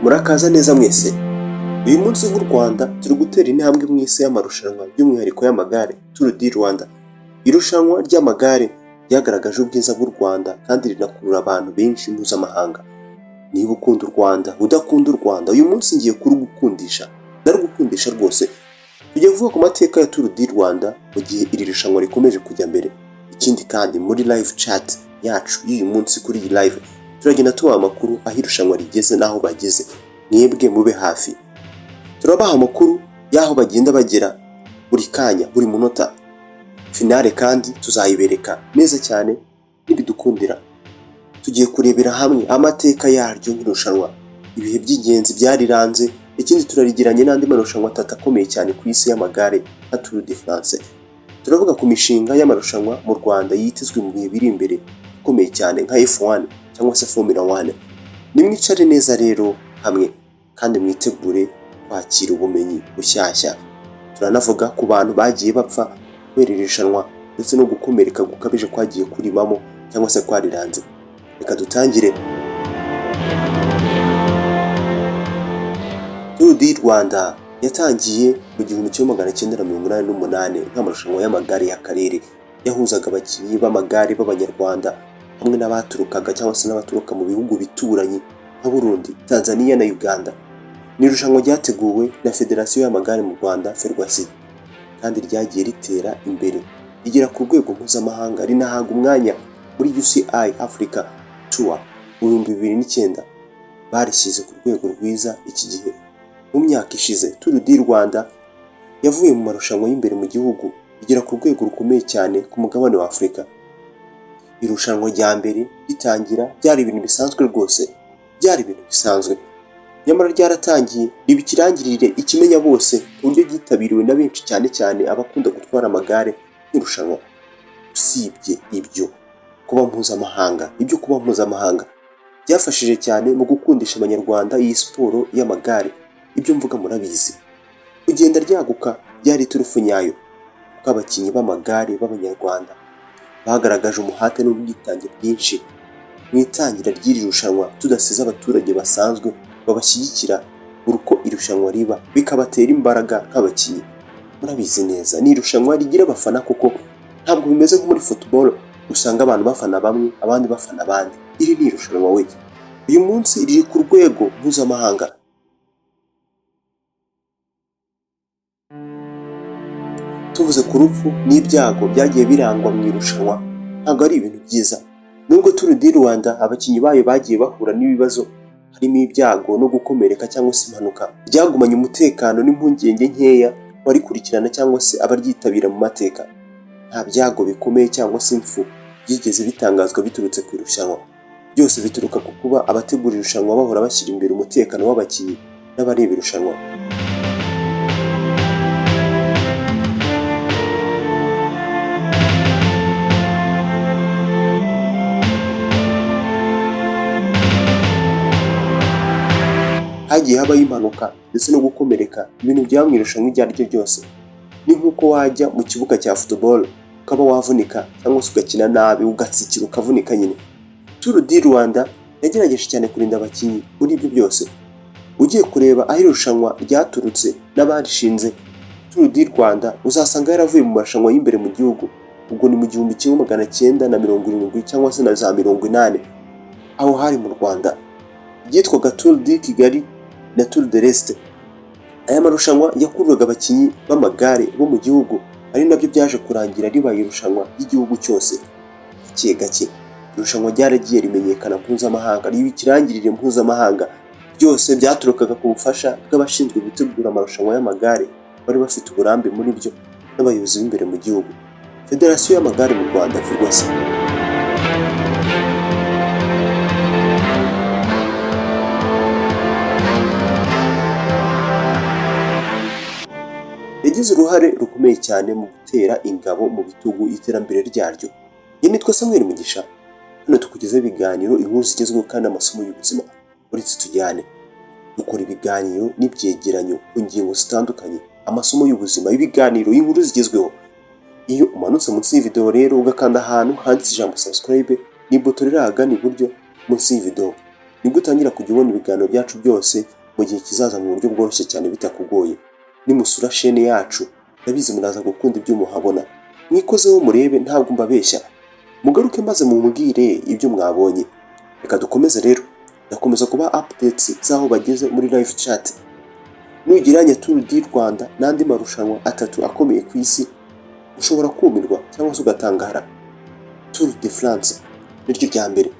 Murakaza neza mwese. Uyu munsi nk'u Rwanda turi gutera intambwe mu isi y'amarushanwa by'umwihariko y'amagare Tour du Rwanda. Irushanwa ry'amagare ryagaragaje ubwiza bw'u Rwanda kandi rinakurura abantu benshi mpuzamahanga. Niba ukunda u Rwanda, udakunda u Rwanda, uyu munsi ngiye kurugukundisha. Ndarugukundisha rwose. Tugiye kuvuga ku mateka ya Tour du Rwanda mu gihe iri rushanwa rikomeje kujya mbere. Ikindi kandi muri live chat yacu y'uyu munsi kuri iyi live turagenda tubaha amakuru aho irushanwa rigeze n'aho bageze. Mwebwe mube hafi. Turabaha amakuru y'aho bagenda bagera buri kanya, buri munota. Finale kandi tuzayibereka neza cyane n'ibidukundira. Tugiye kurebera hamwe amateka yaryo nk'irushanwa, ibihe by'ingenzi byariranze. Ikindi turarigiranye n'andi marushanwa atatu akomeye cyane ku isi y'amagare nka Tour de France. Turavuga ku mishinga y'amarushanwa mu Rwanda yitezwe mu bihe biri imbere ikomeye cyane nka F1 cyangwa se Formula 1. Nimwicare neza rero hamwe kandi mwitegure kwakira ubumenyi bushyashya. Turanavuga ku bantu bagiye bapfa kubera irushanwa ndetse no gukomereka gukabije kwagiye kurimamo cyangwa se kwariranze. Reka dutangire. Tour du Rwanda yatangiye mu 1988 nk'amarushanwa y'amagare y'akarere yahuzaga abakinnyi b'amagare b'abanyarwanda hamwe n'abaturukaga cyangwa se n'abaturuka mu bihugu bituranye nka Burundi, Tanzania na Uganda. Ni irushanwa ryateguwe na Federasiyo y'amagare mu Rwanda Ferwacy kandi ryagiye ritera imbere rigera ku rwego mpuzamahanga, rinahabwa umwanya muri UCI Africa Tour mu 2009. Barishyize ku rwego rwiza iki gihe. Mu myaka ishize Tour du Rwanda yavuye mu marushanwa y'imbere mu gihugu igera ku rwego rukomeye cyane ku mugabane wa Afurika. Irushanwa rya mbere ritangira byari ibintu bisanzwe rwose, byari ibintu bisanzwe. Nyamara ryaratangiye riba ikirangirire ikimenya bose ku buryo ryitabiriwe na benshi cyane cyane abakunda gutwara amagare nk'irushanwa. Usibye ibyo kuba mpuzamahanga byafashije cyane mu gukundisha abanyarwanda iyi siporo y'amagare. Ibyo mvuga murabizi. Kugenda ryaguka byari turufu nyayo kuko abakinnyi b'amagare b'abanyarwanda bagaragaje umuhate n'ubwitange bwinshi mu itangira ry'iri rushanwa, tudasize abaturage basanzwe babashyigikira uko irushanwa riba bikabatera imbaraga nk'abakinnyi. Murabizi neza ni irushanwa rigira abafana kuko ntabwo bimeze nko muri football usanga abantu bafana bamwe abandi bafana abandi. Iri ni irushanwa we. Uyu munsi riri ku rwego mpuzamahanga. Tuvuze ku rupfu n'ibyago byagiye birangwa mu irushanwa, ntabwo ari ibintu byiza. Nubwo Tour du Rwanda abakinnyi bayo bagiye bahura n'ibibazo harimo ibyago no gukomereka cyangwa se impanuka, byagumanye umutekano n'impungenge nkeya barikurikirana cyangwa se abaryitabira mu mateka. Nta byago bikomeye cyangwa se impfu byigeze bitangazwa biturutse ku irushanwa. Byose bituruka ku kuba abategura irushanwa bahora bashyira imbere umutekano w'abakinnyi n'abareba irushanwa. Hagiye habaho impanuka ndetse no gukomereka, ibintu byaba mu irushanwa iryo ari ryo ryose. Ni nk'uko wajya mu kibuga cya football ukaba wavunika cyangwa se ugakina nabi ugatsikira ukavunika nyine. Tour du Rwanda yagerageje cyane kurinda abakinnyi muri ibyo byose. Ugiye kureba aho irushanwa ryaturutse n'abarishinze Tour du Rwanda uzasanga yaravuye mu marushanwa y'imbere mu gihugu. Ubwo ni mu 1970 cyangwa se na za 80, aho hari mu Rwanda byitwaga Tour du Kigali na Tour de l'Est. Aya marushanwa yakururaga abakinnyi b'amagare bo mu gihugu, ari nabyo byaje kurangira ribaye irushanwa ry'igihugu cyose. Gake gake irushanwa ryaragiye rimenyekana mpuzamahanga, riba ikirangirire mpuzamahanga. Byose byaturukaga ku bufasha bw'abashinzwe gutegura amarushanwa y'amagare bari bafite uburambe muri byo n'abayobozi b'imbere mu gihugu. Federasiyo y'amagare mu Rwanda Ferwacy. Yagize uruhare rukomeye cyane mu gutera ingabo mu bitugu iterambere ryaryo. Nitwa Samuel Mugisha. Hano tukugezaho ibiganiro, inkuru zigezweho kandi amasomo y'ubuzima. Uretse tujyane dukora ibiganiro n'ibyegeranyo ku ngingo zitandukanye, amasomo y'ubuzima, ibiganiro, inkuru zigezweho. Iyo umanutse munsi y'ivideo rero ugakanda ahantu handitse ijambo subscribe, ni buto riri ahagana iburyo munsi y'ivideo. nibwo utangira kujya ubona ibiganiro byacu byose mu gihe kizaza mu buryo bworoshye cyane bitakugoye. Nimusura chaîne yacu ndabizi muraza gukunda ibyo muhabona. Mwikozeho murebe ntabwo mbabeshya. Mugaruke maze mumbwire ibyo mwabonye. Reka dukomeze rero. Ndakomeza kuba updates z'aho bageze muri live chat. Nugiranye Tour du Rwanda n'andi marushanwa atatu akomeye ku isi, ushobora kumirwa cyangwa se ugatangara. Tour de France niryo rya mbere.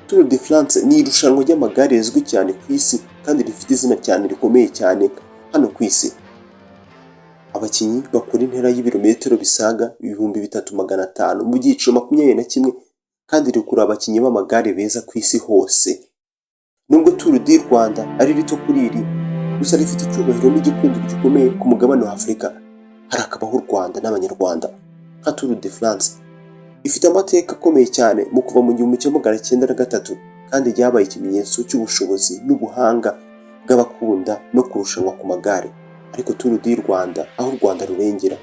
Tour de France ni irushanwa ry'amagare rizwi cyane ku isi kandi rifite izina cyane rikomeye cyane hano ku isi. Abakinnyi bakora intera y'ibirometero bisaga 3500 mu byiciro 21 kandi rikura abakinnyi b'amagare beza ku isi hose. Nubwo Tour du Rwanda ari rito kuri iri, gusa rifite icyubahiro n'igikundiro gikomeye ku mugabane wa Afurika. Harakabaho u Rwanda n'Abanyarwanda. Nka Tour de France ifite amateka akomeye cyane mu kuva mu 1903 kandi ryabaye ikimenyetso cy'ubushobozi n'ubuhanga bw'abakunda no kurushanwa ku magare. Ariko Tour du Rwanda aho u Rwanda rurengera.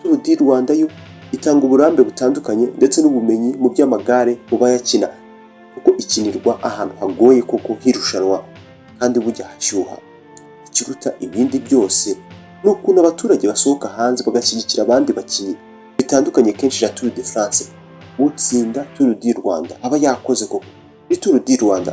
Tour du Rwanda yo itanga uburambe butandukanye ndetse n'ubumenyi mu by'amagare mu bayakina, kuko ikinirwa ahantu hagoye koko hirushanwa kandi bujya hashyuha. Ikiruta ibindi byose ni ukuntu abaturage basohoka hanze bagashyigikira abandi bakinnyi. Bitandukanye kenshi na Tour de France, utsinda Tour du Rwanda aba yakoze koko. Ni Tour du Rwanda.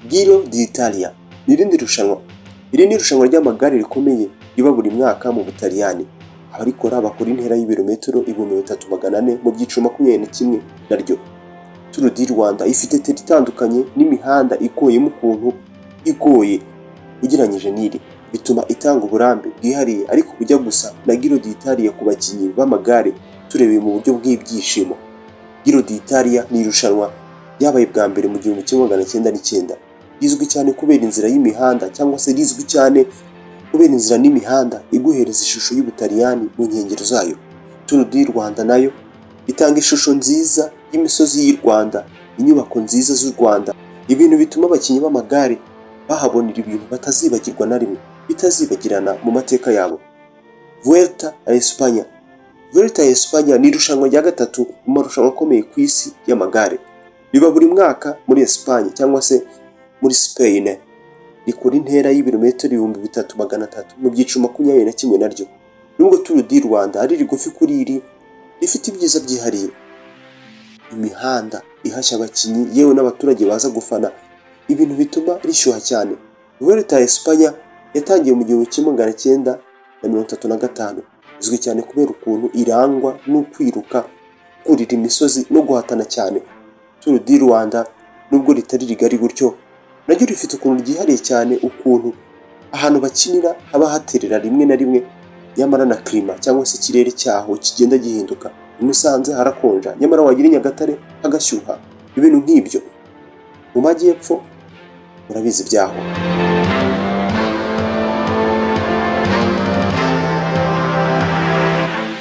Giro d'Italia n'irindi rushanwa. Iri ni irushanwa ry'amagare rikomeye riba buri mwaka mu Butaliyani. Abarikora bakora intera y'ibirometero 3400 mu byiciro 21 naryo. Tour du Rwanda ifite teri itandukanye n'imihanda igoyemo ukuntu igoye ugereranyije n'iri, bituma itanga uburambe bwihariye ariko kujya gusa na Giro d'Italia ku bakinnyi b'amagare turebeye mu buryo bw'ibyishimo. Giro d'Italia ni irushanwa ryabaye bwa mbere mu 1909. Rizwi cyane kubera inzira y'imihanda cyangwa se rizwi cyane kubera inzira n'imihanda iguhereza ishusho y'Ubutaliyani mu nkengero zayo. Tour du Rwanda nayo itanga ishusho nziza y'imisozi y'u Rwanda, inyubako nziza z'u Rwanda, ibintu bituma abakinnyi b'amagare bahabonera ibintu batazibagirwa na rimwe, bitazibagirana mu mateka yabo. Vuelta a España. Vuelta a España ni irushanwa rya gatatu mu marushanwa akomeye ku isi y'amagare. Riba buri mwaka muri Espagne cyangwa se muri Spain. Rikora intera y'ibirometero 3300 mu byiciro 21 naryo. Nubwo Tour du Rwanda ari rigufi kuri iri, rifite ibyiza byihariye. Imihanda ihashya abakinnyi yewe n'abaturage baza gufana, ibintu bituma rishyuha cyane. Vuelta a España yatangiye mu 1935. Izwi cyane kubera ukuntu irangwa no kwiruka, kurira imisozi no guhatana cyane. Tour du Rwanda nubwo ritari rigari gutyo, naryo rifite ukuntu ryihariye cyane, ukuntu ahantu bakinira haba haterera rimwe na rimwe, nyamara na klima cyangwa se ikirere cyaho kigenda gihinduka. Musanze harakonja nyamara wagira i Nyagatare hagashyuha, ibintu nk'ibyo. Mu majyepfo murabizi byaho.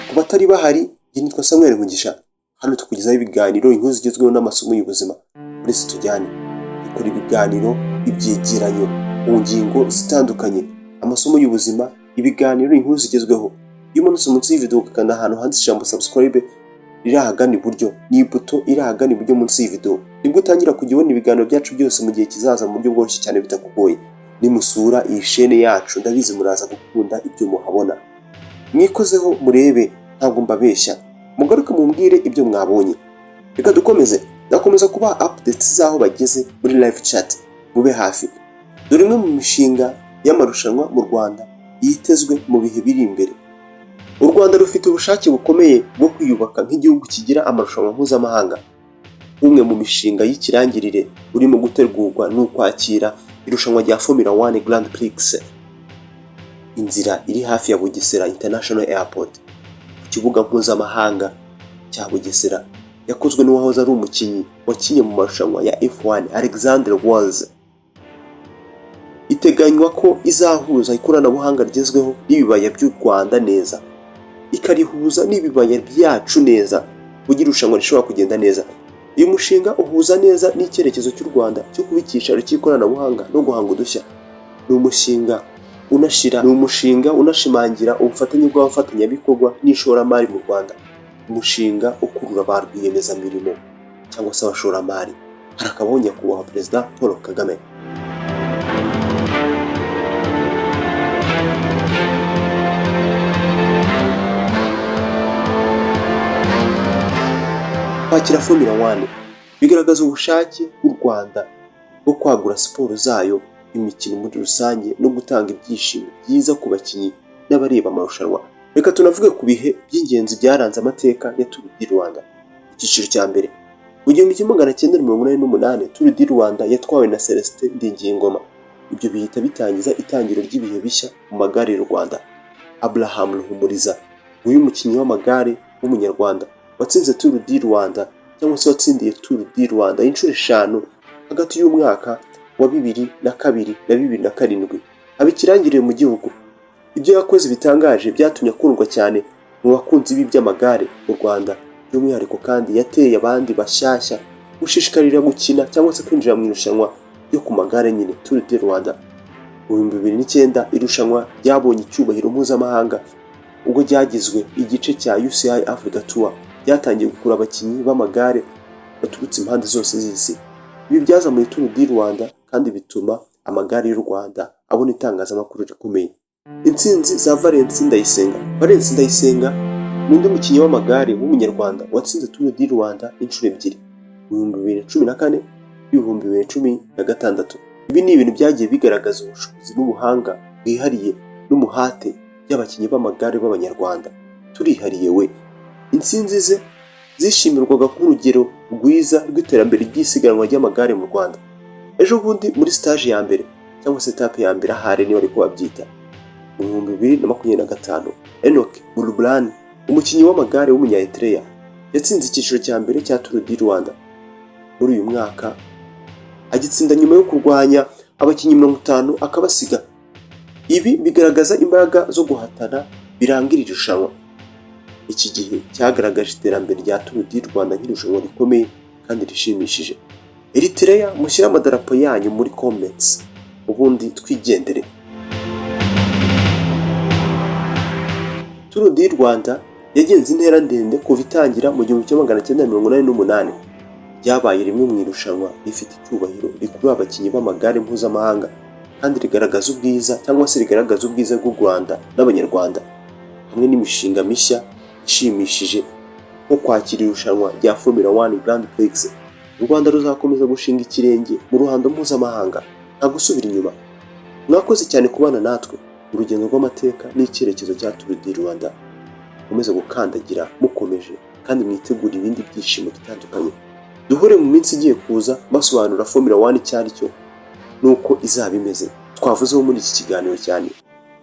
Ku batari bahari, njye nitwa Samuel Mugisha. Hano tukugezaho ibiganiro, inkuru zigezweho n'amasomo y'ubuzima. Uretse tujyane dukora ibiganiro, ibyegeranyo mu ngingo zitandukanye, amasomo y'ubuzima, ibiganiro, inkuru zigezweho. Iyo umanutse munsi y'ivideo ukakanda ahantu handitse ijambo subscribe riri ahagana iburyo, ni buto iri ahagana iburyo munsi y'ivideo, nibwo utangira kujya ubona ibiganiro byacu byose mu gihe kizaza mu buryo bworoshye cyane bitakugoye. Nimusura iyi chaîne yacu ndabizi muraza gukunda ibyo muhabona. Mwikozeho murebe ntabwo mbabeshya. Mugaruke mumbwire ibyo mwabonye. Reka dukomeze. Ndakomeza kuba updates z'aho bageze muri live chat. Mube hafi. Dore imwe mu mishinga y'amarushanwa mu Rwanda yitezwe mu bihe biri imbere. U Rwanda rufite ubushake bukomeye bwo kwiyubaka nk'igihugu kigira amarushanwa mpuzamahanga. Umwe mu mishinga y'ikirangirire urimo gutegurwa ni ukwakira irushanwa rya Formula 1 Grand Prix. Inzira iri hafi ya Bugesera International Airport, ku kibuga mpuzamahanga cya Bugesera, yakozwe n'uwahoze ari umukinnyi wakinnye mu marushanwa ya F1 Alexander Wals. Iteganywa ko izahuza ikoranabuhanga rigezweho n'ibibaya by'u Rwanda neza, ikarihuza n'ibibaya byacu neza, kugira irushanwa rishobora kugenda neza. Uyu mushinga uhuza neza n'icyerekezo cy'u Rwanda cyo kuba icyicaro cy'ikoranabuhanga no guhanga udushya. Ni umushinga unashira, ni umushinga unashimangira ubufatanye bw'abafatanyabikorwa n'ishoramari mu Rwanda, umushinga ukurura ba rwiyemezamirimo cyangwa se abashoramari. Harakabaho nyakubahwa Perezida Paul Kagame. Kwakira Formula 1 bigaragaza ubushake bw'u Rwanda bwo kwagura siporo zayo, imikino muri rusange, no gutanga ibyishimo byiza ku bakinnyi n'abareba amarushanwa. Reka tunavuge ku bihe by'ingenzi byaranze amateka ya Tour du Rwanda. Icyiciro cya mbere, mu 1988 Tour du Rwanda yatwawe na Celestin Ndingiyingoma. Ibyo bihita bitangiza itangiro ry'ibihe bishya mu magare y'u Rwanda. Abraham Ruhumuriza, uyu mukinnyi w'amagare w'umunyarwanda watsinze Tour du Rwanda cyangwa se watsindiye Tour du Rwanda inshuro 5 hagati y'umwaka wa 2002 na 2007, abikirangiriye mu gihugu. Ibyo yakoze bitangaje byatumye akundwa cyane mu bakunzi b'iby'amagare mu Rwanda, by'umwihariko kandi yateye abandi bashyashya gushishikarira gukina cyangwa se kwinjira mu irushanwa ryo ku magare nyine Tour du Rwanda. Mu 2009 irushanwa ryabonye icyubahiro mpuzamahanga ubwo ryagizwe igice cya UCI Africa Tour, byatangiye gukura abakinnyi b'amagare baturutse impande zose z'isi. Ibi byazamuye Tour du Rwanda kandi bituma amagare y'u Rwanda abona itangazamakuru rikomeye. Intsinzi za Valens Ndayisenga. Valens Ndayisenga ni undi mukinnyi w'amagare w'umunyarwanda watsinze Tour du Rwanda inshuro 2, mu 2014 2016. Ibi ni ibintu byagiye bigaragaza ubushobozi n'ubuhanga bwihariye n'umuhate by'abakinnyi b'amagare b'abanyarwanda. Turihariye we. Intsinzi ze zishimirwaga nk'urugero rwiza rw'iterambere ry'isiganwa ry'amagare mu Rwanda. Ejo bundi muri stage ya mbere cyangwa se etape ya mbere ahari niyo ariko babyita, mu 2025 Enoch Bulbran, umukinnyi w'amagare w'umunya-Eritrea, yatsinze icyiciro cya mbere cya Tour du Rwanda muri uyu mwaka, agitsinda nyuma yo kurwanya abakinnyi 50 akabasiga. Ibi bigaragaza imbaraga zo guhatana birangira irushanwa. Iki gihe cyagaragaje iterambere rya Tour du Rwanda nk'irushanwa rikomeye kandi rishimishije. Eritrea, mushyira amadarapo yanyu muri comments ubundi twigendere. Tour du Rwanda yagenze intera ndende kuva itangira mu 1988. Ryabaye rimwe mu irushanwa rifite icyubahiro rikurura abakinnyi b'amagare mpuzamahanga kandi rigaragaza ubwiza cyangwa se rigaragaza ubwiza bw'u Rwanda n'abanyarwanda, hamwe n'imishinga mishya ishimishije nko kwakira irushanwa rya Formula 1 Grand Prix. U Rwanda ruzakomeza gushinga ikirenge mu ruhando mpuzamahanga nta gusubira inyuma. Mwakoze cyane kubana natwe urugendo rw'amateka n'icyerekezo cya Tour du Rwanda. Mukomeze gukandagira mukomeje kandi mwitegura ibindi byishimo bitandukanye. Duhure mu minsi igiye kuza basobanura Formula 1 cyari cyo nuko izaba imeze. Twavuzeho muri iki kiganiro cyane.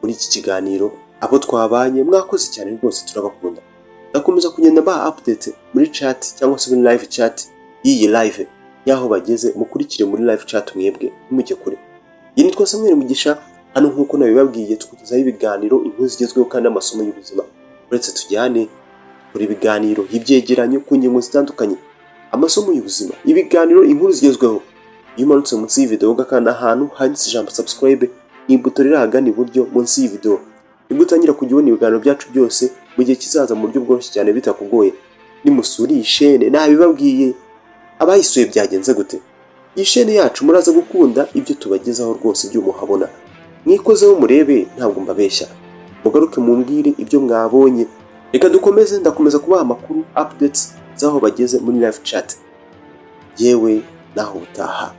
Muri iki kiganiro abo twabanye mwakoze cyane rwose, turabakunda. Ndakomeza kugenda ba update muri chat cyangwa se muri live chat y'iyi live yaho bageze, mukurikire muri live chat mwebwe ntimujye kure. Iyi nitwa Samuel Mugisha, hano nkuko nabibabwiye tukugezaho ibiganiro, inkuru zigezweho kandi amasomo y'ubuzima. Uretse tujyane kuri ibiganiro ibyegeranyo ku ngingo zitandukanye, amasomo y'ubuzima, ibiganiro, inkuru zigezweho. Iyo umanutse munsi y'ivideo ugakanda ahantu handitse ijambo subscribe, ibuto riri ahagana iburyo munsi y'ivideo, nibwo utangira kujya ubona ibiganiro byacu byose mu gihe kizaza mu buryo bworoshye cyane bitakugoye. Nimusura iyi chaîne nabibabwiye, abayisuye byagenze gute? Iyi chaîne yacu muraza gukunda ibyo tubagezaho rwose ibyo muhabona. Mwikozeho murebe, ntabwo mbabeshya. Mugaruke mumbwire ibyo mwabonye. Reka dukomeze, ndakomeza kubaha amakuru updates zaho bageze muri live chat. Yewe naho utaha.